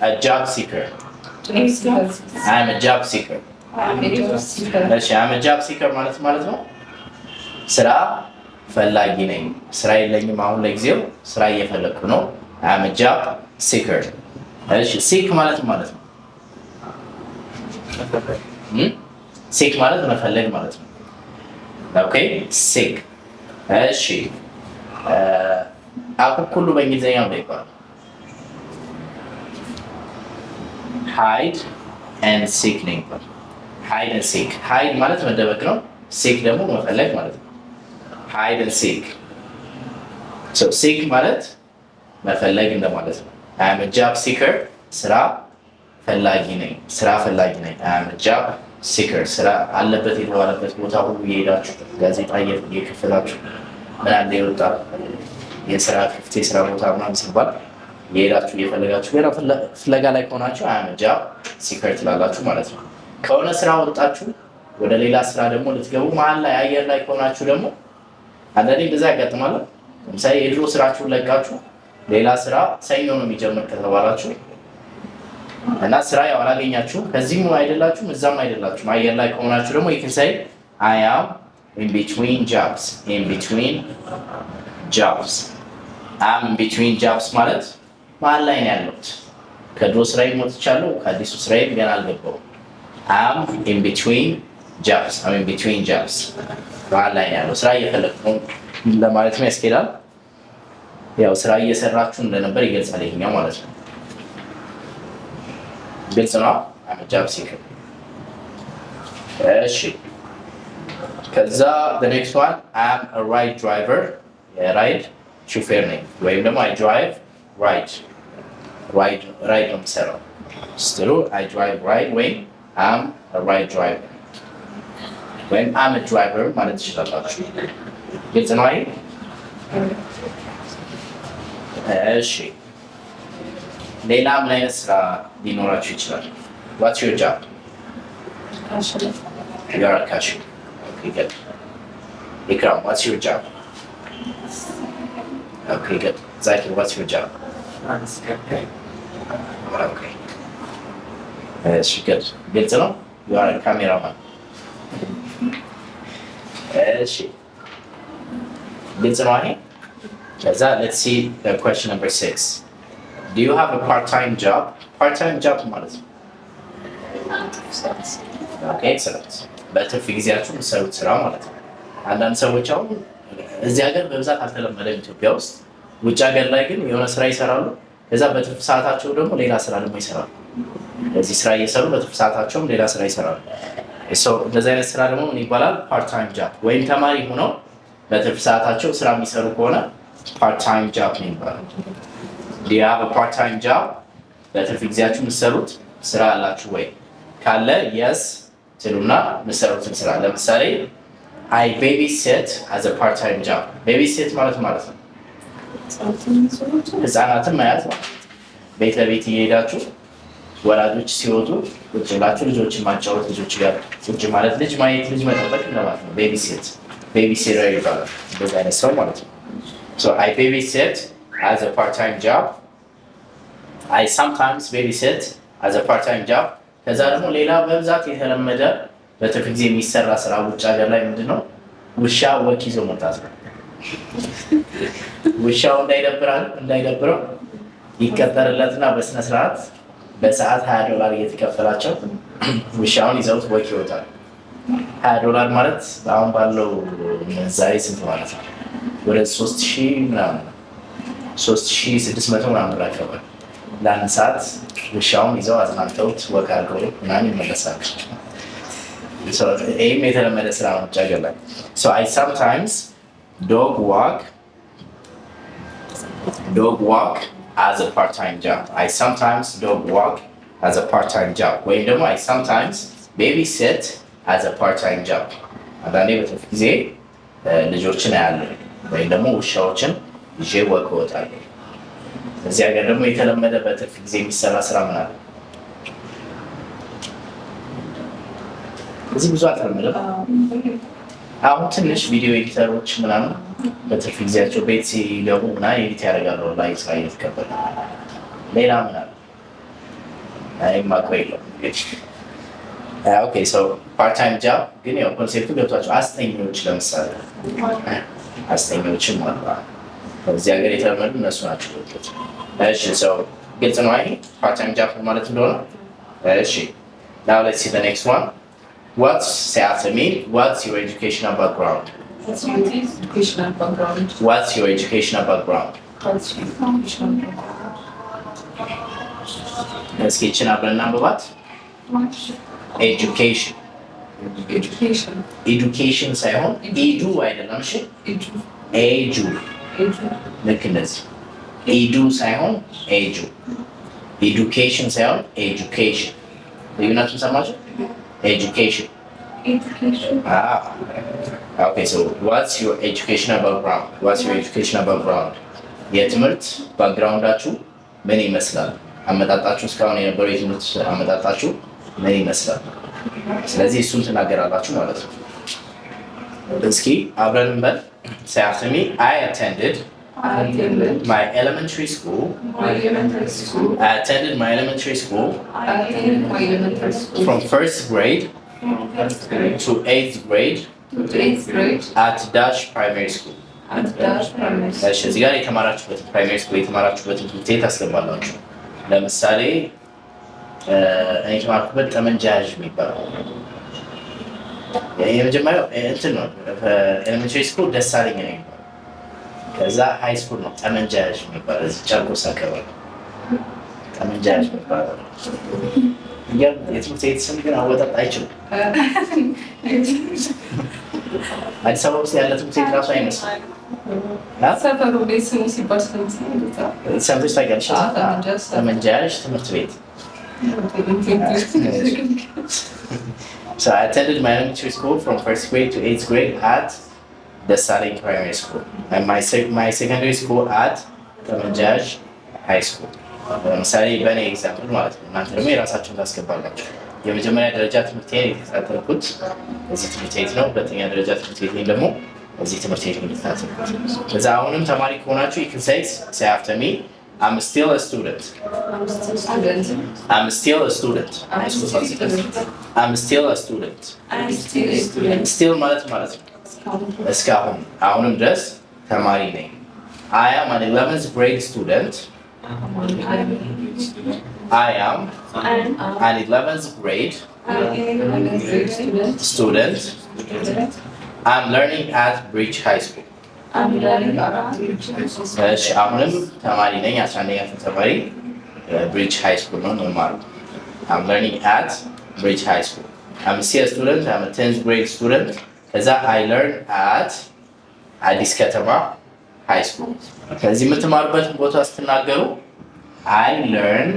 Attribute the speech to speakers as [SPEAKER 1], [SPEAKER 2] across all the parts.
[SPEAKER 1] a job seeker. I'm a job seeker. እሺ I'm a job seeker ማለት ነው ስራ ፈላጊ ነኝ። ስራ የለኝም አሁን ለጊዜው ስራ እየፈለኩ ነው። I'm a job seeker. እሺ seek ማለት ነው seek ማለት መፈለግ ማለት ነው። ኦኬ seek እሺ አኩኩሉ በእንግሊዝኛው ላይ ይባላል hide and seek ነው ይባላል። hide and seek hide ማለት መደበቅ ነው። seek ደግሞ መፈለግ ማለት ነው። hide and seek so seek ማለት መፈለግ እንደማለት ነው። I am a job seeker ስራ ፈላጊ ነኝ። I am a job seeker ስራ አለበት የተባለበት ቦታ ሁሉ እየሄዳችሁ ጋዜጣ እየከፈላችሁ ምናምን የወጣ የስራ ክፍት የስራ ቦታ ምናምን ሲባል እየሄዳችሁ እየፈለጋችሁ ገና ፍለጋ ላይ ከሆናችሁ I am a job seeker ትላላችሁ ማለት ነው። ከሆነ ስራ ወጣችሁ ወደ ሌላ ስራ ደግሞ ልትገቡ መሀል ላይ አየር ላይ ከሆናችሁ ደግሞ አንዳንዴ እንደዛ ያጋጥማል። ለምሳሌ የድሮ ስራችሁን ለቃችሁ ሌላ ስራ ሰኞ ነው የሚጀምር ከተባላችሁ እና ስራ ያው አላገኛችሁም ከዚህም አይደላችሁም እዛም አይደላችሁም አየር ላይ ከሆናችሁ ደግሞ you can say I am in between jobs I'm in between jobs ማለት መሀል ላይ ነው ያለሁት። ከድሮ ስራዬ ወጥቻለሁ ከአዲሱ ስራዬ ገና አልገባሁም። I'm in between jobs መሀል ላይ ነው ያለው ስራ እየፈለኩ ነው ለማለት ያስኬዳል። ያው ስራ እየሰራችሁ እንደነበር ይገልጻል ይሄኛው ማለት ነው። ግልጽ ነው። I'm a job seeker እሺ ከዛ the next one I'm a ride driver የራይድ ሹፌር ነኝ ወይም ደግሞ I drive ride ነው የምሰራው ስትሉ I drive ride ወይም I'm a ride driver ወይም I'm a driver ማለት ትችላላችሁ። ግልጽ ነው አይደል? እሺ ሌላ ምን አይነት ስራ ሊኖራችሁ ይችላል? What's your job? You are a cashier. Okay, good. Ikram, what's your job? Okay, good. Zakir, what's your job? Okay. Yes, good. Good to know? You are a cameraman. Yes, good to know? Let's see question number 6. Do you have a part-time job? Part-time job ማለት ነው። Okay, excellent. በትርፍ ጊዜያችሁ የምትሰሩት ስራ ማለት ነው። አንዳንድ ሰዎች አሁን እዚህ ሀገር በብዛት አልተለመደም ኢትዮጵያ ውስጥ። ውጭ ሀገር ላይ ግን የሆነ ስራ ይሰራሉ። ከዛ በትርፍ ሰዓታቸው ደግሞ ሌላ ስራ ደግሞ ይሰራሉ። እዚህ ስራ እየሰሩ በትርፍ ሰዓታቸውም ሌላ ስራ ይሰራሉ። እንደዚህ አይነት ስራ ደግሞ ምን ይባላል? ፓርት-ታይም ጃብ ወይም ተማሪ ሆነው በትርፍ ሰዓታቸው ስራ የሚሰሩ ከሆነ ፓርት-ታይም ጃብ ነው ይባላል። Do you have a part-time job? በትርፍ ጊዜያችሁ የምትሰሩት ስራ አላችሁ ወይ? ካለ yes ትሉና የምትሰሩትን ስራ ለምሳሌ I babysit as a part-time job. babysit ማለት ነው ህፃናትን መያዝ ማለት ቤት ለቤት እየሄዳችሁ ወላጆች ሲወጡ ቁጭ ብላችሁ ልጆችን ማጫወት ልጆች ጋር ቁጭ ማለት ልጅ ማየት ልጅ መጠበቅ እንደማለት ነው። babysitter ይባላል እንደዛ አይነት ሰው ማለት ነው። So I babysit as a part-time job. I sometimes babysit as a part-time job. ከዛ ደግሞ ሌላ በብዛት የተለመደ በትርፍ ጊዜ የሚሰራ ስራ ውጭ ሀገር ላይ ምንድነው? ውሻ ወክ ይዞ መውጣት ነው። ውሻው እንዳይደብረው ይቀጠርለትና በስነ ስርዓት በሰዓት $20 እየተከፈላቸው ውሻውን ይዘውት ወክ ይወጣል። $20 ማለት አሁን ባለው ምንዛሬ ስንት ማለት ነው? ወደ 3000 ምናምን 3600 ምናምን ብር አካባቢ ለአንድ ሰዓት ውሻውን ይዘው አዝናንተውት ወክ አድርገው ምናምን ይመለሳሉ። ይህም የተለመደ ስራ ነው ውጭ ሀገር ላይ። So I sometimes dog walk as a part-time job. I sometimes dog walk as a part-time job. ወይም ደግሞ I sometimes babysit as a part-time job. አንዳንዴ በትርፍ ጊዜ ልጆችን አያለሁ ወይም ደግሞ ውሻዎችን ይዤ ወክ እወጣለሁ። እዚህ ሀገር ደግሞ የተለመደ በትርፍ ጊዜ የሚሰራ ስራ ምን አለ? እዚህ ብዙ አልተለመደም። አሁን ትንሽ ቪዲዮ ኤዲተሮች ምናምን በትርፍ ጊዜያቸው ቤት ሲገቡ ምናምን ኤዲት ያደርጋሉ ላይ ስራ እየተከፈለ። ሌላ ምን አለ? አይ ማቆይሎ ኦኬ ሶ ፓርት ታይም ጆብ ግን ያው ኮንሴፕቱ ገብቷቸው አስጠኞች ለምሳሌ አስጠኞችም ማለት ነው እዚህ ሀገር የተለመዱ እነሱ ናቸው። እሺ ሰው ግልጽ ነው አይደል? ፓርት ታይም ጆብ ማለት እንደሆነ እሺ now let's see the next one. Say after me, what's your educational background?
[SPEAKER 2] What's your educational background?
[SPEAKER 1] What's your educational background? እስኪ ይችን አብረን እናንብባት። ኤጁኬሽን ኤዱኬሽን ሳይሆን ኢዱ አይደለም። እሺ ኤጁ ልክ እንደዚህ ኢዱ ሳይሆን ኤጁ ኤዱኬሽን ሳይሆን ኤጁኬሽን ልዩነቱን ሰማችሁ? ኤጁኬሽን ኦኬ ሶ ዋትስ ዩር ኤጁኬሽናል ባክግራውንድ ዋትስ ዩር ኤጁኬሽናል ባክግራውንድ የትምህርት ባክግራውንዳችሁ ምን ይመስላል? አመጣጣችሁ እስካሁን የነበረው የትምህርት አመጣጣችሁ ምን ይመስላል? ስለዚህ እሱን ትናገራላችሁ ማለት ነው። እስኪ አብረን እንበል። Say after me. I attended my elementary school. I attended my elementary school from first grade to 8th grade at Dash Primary School. እሺ እዚህ ጋር የተማራችሁበት ፕራይመሪ ስኩል የተማራችሁበት ትምህርት ቤት አስገባላችሁ። ለምሳሌ እኔ የተማርኩበት ጠመንጃዥ የሚባለው የመጀመሪያው እንትን ነው። ኤሌመንተሪ ስኩል ደሳለኝ ነው የሚባለው። ከዛ ሃይ ስኩል ነው ጠመንጃዥ የሚባለው። እዚህ ጨርቆስ አካባቢ ጠመንጃዥ የሚባለው የትምህርት ቤት ስም ግን አወጣጥ አይችልም። አዲስ አበባ ውስጥ ያለ ትምህርት ቤት ራሱ አይመስልም።
[SPEAKER 2] ሰፈሩ ቤት ስሙ ሲባል
[SPEAKER 1] ሰምተሽ ታውቂያለሽ? ጠመንጃዥ ትምህርት ቤት። So I attended my elementary school from first grade to 8th grade at Desalegn Primary School, and my secondary school at ጠመንጃዥ High School. ለምሳሌ በእኔ ኤግዛምፕል ማለት ነው። እናንተ ደግሞ የራሳችሁን ታስገባላችሁ። የመጀመሪያ ደረጃ ትምህርቴን የተከታተልኩት እዚህ ትምህርት ቤት ነው። ሁለተኛ ደረጃ ትምህርት ቤቴን ደግሞ እዚህ ትምህርት ቤት የተከታተልኩት። ከዛ አሁንም ተማሪ ከሆናችሁ you can say after me, I'm still a student. I'm still a student. I'm still a student. Still ማለት ነው እስካሁን አሁንም ድረስ ተማሪ ነኝ። I am an 11th grade student. I am an 11th grade student. I'm learning at Bridge High School. እሺ አሁንም ተማሪ ነኝ። 11ኛ ክፍል ተማሪ Bridge High School ነው የምማረው። I'm learning at Bridge High School. I'm still a student. I'm a 10th grade student. ከዛ I learn at አዲስ ከተማ High School. ከዚህ የምትማሩበትን ቦታ ስትናገሩ I learn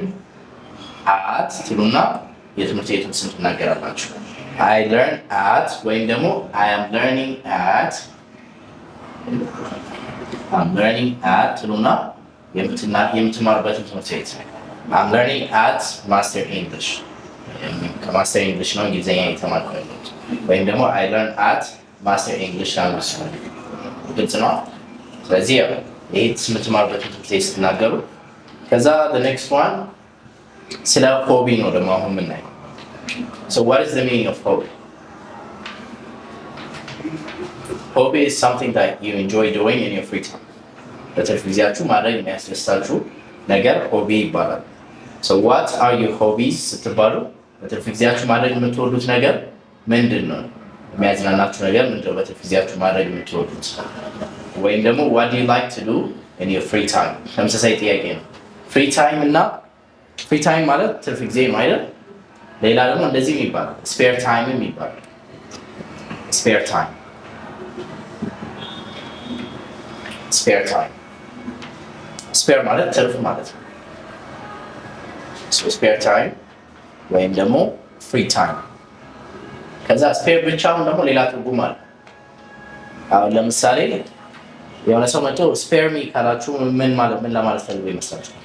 [SPEAKER 1] at ትሉና የትምህርት ቤቱን ስም ትናገራላችሁ። I learn at ወይም ደግሞ I am learning at ትሉና የምትማሩበትን ትምህርት ቤት I'm learning at Master English ከማስተር ኢንግሊሽ ነው እንግሊዝኛ የተማርኩ ያለሁት። ወይም ደግሞ I learn at Master English Language School። ግልጽ ነው። ስለዚህ ያው ይሄ የምትማሩበትን ትምህርት ቤት ስትናገሩ ከዛ the next one ስለ ሆቢ ነው ደግሞ አሁን የምናየው። So what is the meaning of hobby? Hobby is something that you enjoy doing in your free time. በትርፍ ጊዜያችሁ ማድረግ የሚያስደስታችሁ ነገር ሆቢ ይባላል። So what are your hobbies ስትባሉ በትርፍ ጊዜያችሁ ማድረግ የምትወዱት ነገር ምንድን ነው? የሚያዝናናችሁ ነገር ምንድን ነው? በትርፍ ጊዜያችሁ ማድረግ የምትወዱት ወይም ደግሞ what do you like to do in your free time? ተመሳሳይ ጥያቄ ነው። ፍሪ ታይም እና ፍሪ ታይም ማለት ትርፍ ጊዜ ነው አይደል? ሌላ ደግሞ እንደዚህ የሚባል ስፔር ታይም የሚባል ስፔር ታይም ስፔር ማለት ትርፍ ማለት ነው። ስፔር ታይም ወይም ደግሞ ፍሪ ታይም። ከዛ ስፔር ብቻውን ደግሞ ሌላ ትርጉም አለ። አሁን ለምሳሌ የሆነ ሰው መጥቶ ስፔር ሚ ካላችሁ ምን ለማለት ፈልጎ ይመስላችኋል?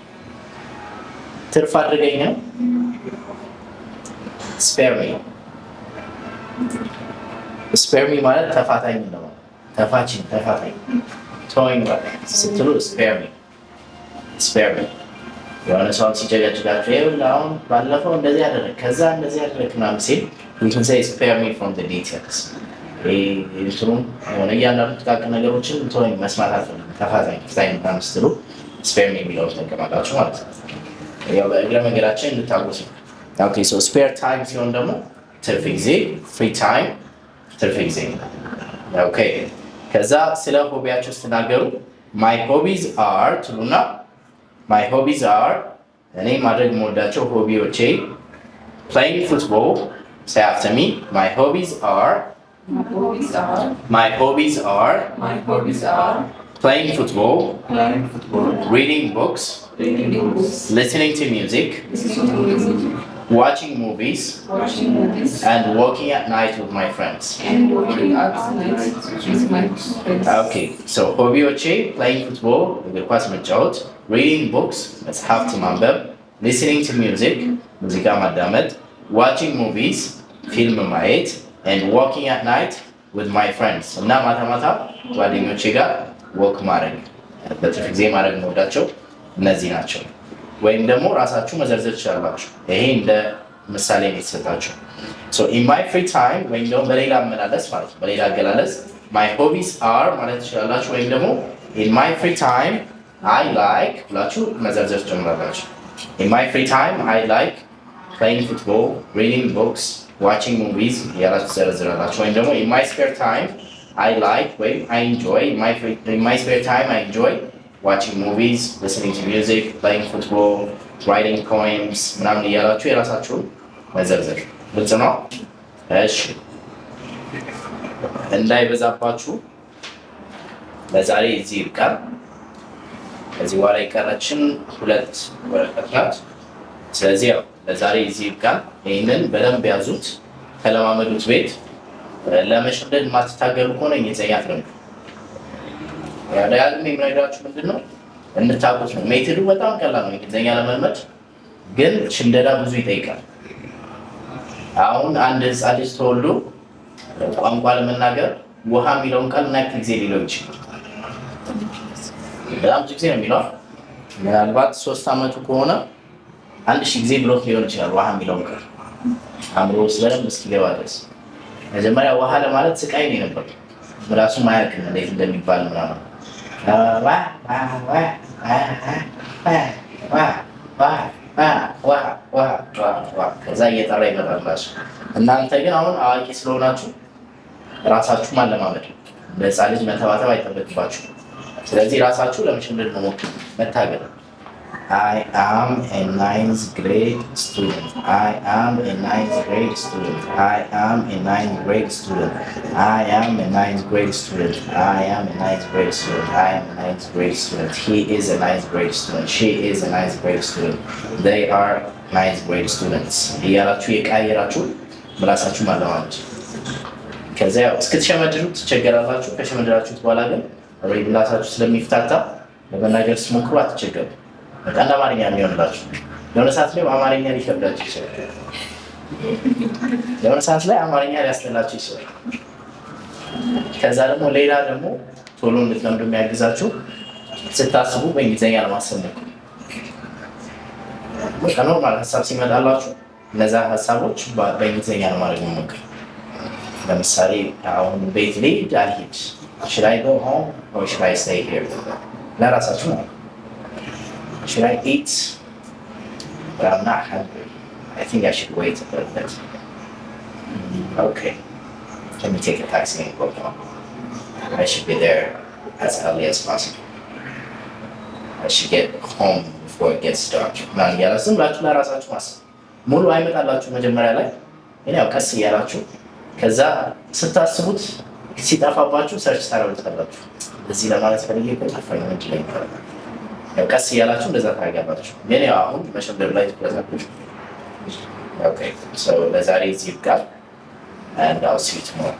[SPEAKER 1] ትርፍ አድርገኝ ነው። ስፔር ሚ ማለት ተፋታኝ ነው። ተፋታኝ ቶይንግ ስትሉ ስፔር ሚ የሆነ ሰውን ሲጨቀጭቃችሁ ይኸውልህ አሁን ባለፈው እንደዚህ ያደረግ ከዛ እንደዚህ ያደረግ ምናምን ሲል እንትን say spare me from the details እንትኑን የሆነ እያንዳንዱ ጥቃቅን ነገሮችን እንትን መስማት አልፈልግም ተፋታኝ ፍታኝ ምናምን ስትሉ spare me የሚለውን ትጠቀማላችሁ ማለት ነው። ያው በእግረ መንገዳችን እንድታውቁት ነው። ኦኬ ሶ spare time ሲሆን ደግሞ ትርፍ ጊዜ free time ትርፍ ጊዜ። ኦኬ ከዛ ስለ ሆቢያችሁ ስትናገሩ my hobbies are ትሉና my hobbies are እኔ ማድረግ የምወዳቸው ሆቢዎቼ playing football say after me my hobbies are playing football reading books listening to music watching movies and walking at night with my friends. Okay, so ሆቢዎቼ playing football እግር ኳስ መጫወት reading books መጽሐፍት ማንበብ listening to music ሙዚቃ ማዳመጥ watching movies ፊልም ማየት and walking at night with my friends እና ማታ ማታ ጓደኞቼ ጋር ወክ ማድረግ በትርፍ ጊዜ ማድረግ የምወዳቸው እነዚህ ናቸው። ወይም ደግሞ ራሳችሁ መዘርዘር ትችላላችሁ። ይሄ እንደ ምሳሌ ነው የተሰጣችሁ። so in my free time ወይም ደግሞ በሌላ አመላለስ ማለት ነው በሌላ አገላለጽ my hobbies are ማለት ትችላላችሁ። ወይም ደግሞ in my free time I like ብላችሁ መዘርዘር ትጀምራላችሁ። in my free time I like playing football reading books watching movies ያላችሁ ትዘረዝራላችሁ። ወይም ደግሞ in my spare time I like ወይም I enjoy in my spare time I enjoy watching movies, listening to music, playing football, writing poems ምናምን እያላችሁ የራሳችሁን መዘርዘር ግልጽ ነው። እሺ እንዳይበዛባችሁ ለዛሬ እዚህ ይብቃል። ከዚህ በኋላ የቀረችን 2 ወረቀት ናት። ስለዚህ ያው ለዛሬ እዚህ ይብቃል። ይህንን በደንብ ያዙት፣ ተለማመዱት። ቤት ለመሸምደድ የማትታገሉ ከሆነ እንግሊዝኛ አትለምዱ። ያዳያልም የምነግራችሁ ምንድን ነው እንድታውቁት ነው። ሜትዱ በጣም ቀላል ነው እንግሊዝኛ ለመልመድ፣ ግን ሽምደዳ ብዙ ይጠይቃል። አሁን አንድ ህፃን ልጅ ተወልዶ ቋንቋ ለመናገር ውሃ የሚለውን ቃል ምን ያክል ጊዜ ሊለው ይችላል? በጣም ብዙ ጊዜ ነው የሚለው። ምናልባት 3 ዓመቱ ከሆነ 1000 ጊዜ ብሎት ሊሆን ይችላል ውሃ የሚለውን ቃል አእምሮ ውስጥ በደንብ እስኪገባ ድረስ። መጀመሪያ ውሃ ለማለት ስቃይ ነው የነበረው። ራሱ ማያውቅም እንዴት እንደሚባል ምናምን ከዛ እየጠራ ይመጣል ራሱ። እናንተ ግን አሁን አዋቂ ስለሆናችሁ ራሳችሁ ማለማመድ ለህፃን ልጅ መተባተብ አይጠበቅባችሁ። ስለዚህ ራሳችሁ ለመሸምደድ ነው መታገል። I am a 9th grade student. I am a 9th grade student. I am a 9th grade student. I am a 9th grade student. I am a 9th grade student. I am a 9th grade student. He is a 9th grade student. She is a 9th grade student. They are 9th grade students. እያላችሁ የቃየራችሁ ምላሳችሁ ማለማመድ። ከዛ ያው እስክትሸመድዱ ትቸገራላችሁ። ከሸመደዳችሁት በኋላ ግን ምላሳችሁ ስለሚፍታታ ለመናገር ስትሞክሩ አትቸገሩ። በቃ እንደ አማርኛ የሚሆንላችሁ። የሆነ ሰዓት ላይ አማርኛ ሊከብዳችሁ ይችላል። የሆነ ሰዓት ላይ አማርኛ ሊያስጠላችሁ ይችላል። ከዛ ደግሞ ሌላ ደግሞ ቶሎ እንድትለምዱ የሚያግዛችሁ ስታስቡ በእንግሊዝኛ ለማሰብ ነው። በቃ ኖርማል ሀሳብ ሲመጣላችሁ እነዛ ሀሳቦች በእንግሊዝኛ ነው ማድረግ መሞክር። ለምሳሌ አሁን ቤት ልሂድ አልሂድ፣ should I go home or should I stay here? ለራሳችሁ ነው። Should I eat? But I'm not hungry. I think I should wait a little bit. Okay. Let me take a taxi and go home. I should be there as early as possible. I should get home before it gets dark. ምናምን እያላችሁ ዝም ብላችሁ ለራሳችሁ ማሰብ። ሙሉ አይመጣላችሁ መጀመሪያ ላይ ያው ቀስ እያላችሁ ከዛ ስታስቡት ሲጠፋባችሁ ሰርች ታደርጉታላችሁ። እዚህ ለማለት ፈልጌ ጠፋኝ ምንድን ነው የሚባለው? ያው ቀስ እያላችሁ እንደዛ ታደርጋላችሁ። ግን ያው አሁን መሸምደድ ላይ ትኩረት አድርጉ። ኦኬ ሶ ለዛሬ እዚህ ይብቃል። and I'll see you tomorrow.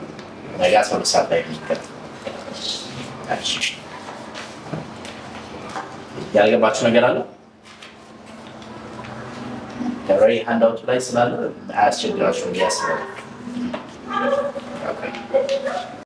[SPEAKER 1] ነገ 12 ሰዓት ላይ ይቀጥላል። ያልገባችሁ ነገር አለ? ተራይ ሃንድአውት ላይ ስላለ አያስቸግራችሁም ብዬ አስባለሁ።